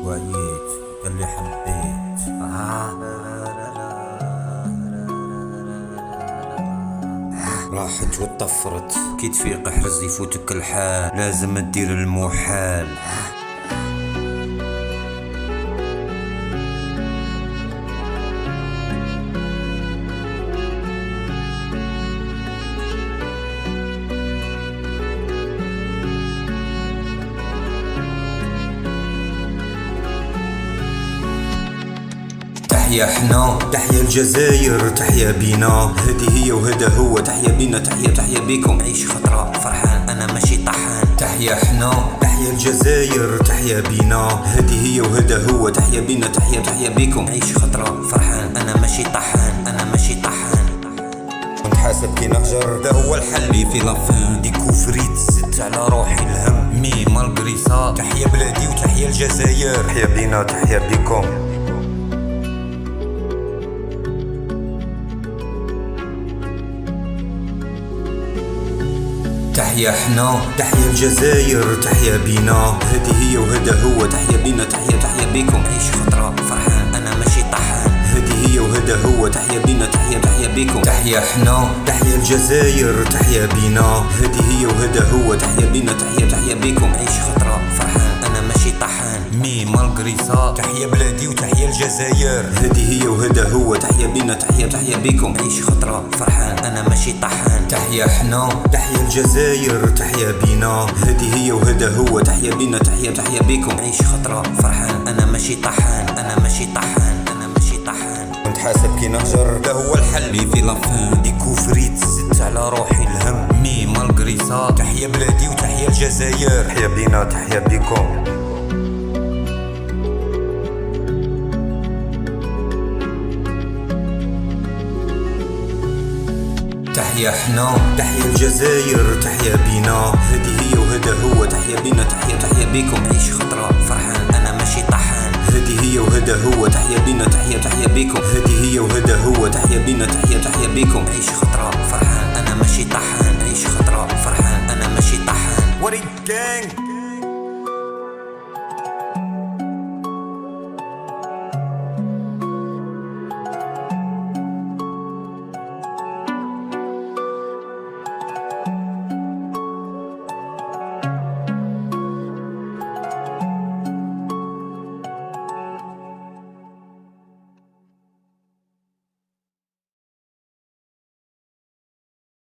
وعييت قال لي حبيت راحت وطفرت كي تفيق احرز يفوتك الحال لازم تدير المحال. تحيا حنا تحيا الجزائر تحيا بينا هذه هي وهذا هو تحيا بينا تحيا بيكم عيش خطرة فرحان أنا ماشي طحان. تحيا حنا تحيا الجزائر تحيا بينا هذه هي وهذا هو تحيا بينا تحيا بيكم عيش خطرة فرحان أنا ماشي طحان. كنت حاسب كي نهجر ده هو الحل لي في لافان ديكوفريت زدت على روحي الهم مي مالغري سا تحيا بلادي وتحيا الجزائر تحيا بينا تحيا بيكم. تحيا حنا تحيا الجزائر تحيا بينا هذه هي وهذا هو تحيا بينا تحيا بيكم عيش خطرة فرحان أنا ماشي طحان. هذه هي وهذا هو تحيا بينا تحيا بيكم. تحيا حنا تحيا الجزائر تحيا بينا هذه هي وهذا هو تحيا بينا تحيا بيكم عيش خطرة فرحان أنا ماشي طحان مي مالغري سا تحيا بلادي وتحيا الجزائر هذه هي وهذا هو تحيا بينا تحيا بيكم عيش خطرة فرحان أنا ماشي طحان. تحيا حنا تحيا الجزائر تحيا بينا هذه هي وهذا هو تحيا بينا تحيا بيكم عيش خطرة فرحان أنا ماشي طحان. كنت حاسب كي نهجر ده هو الحل لي في لافان ديكوفريت زدت على روحي الهم مي مالغري سا تحيا بلادي وتحيا الجزائر تحيا بينا تحيا بيكم. تحيا حنا تحيا الجزائر تحيا بينا هذه هي وهذا هو تحيا بينا تحيا بيكم عيش خطرة فرحان أنا ماشي طحان. هذه هي وهذا هو تحيا بينا تحيا بيكم. هذه هي وهذا هو تحيا بينا تحيا بيكم عيش خطرة فرحان أنا ماشي طحان. عيش خطرة فرحان أنا ماشي طحان. وريد جانج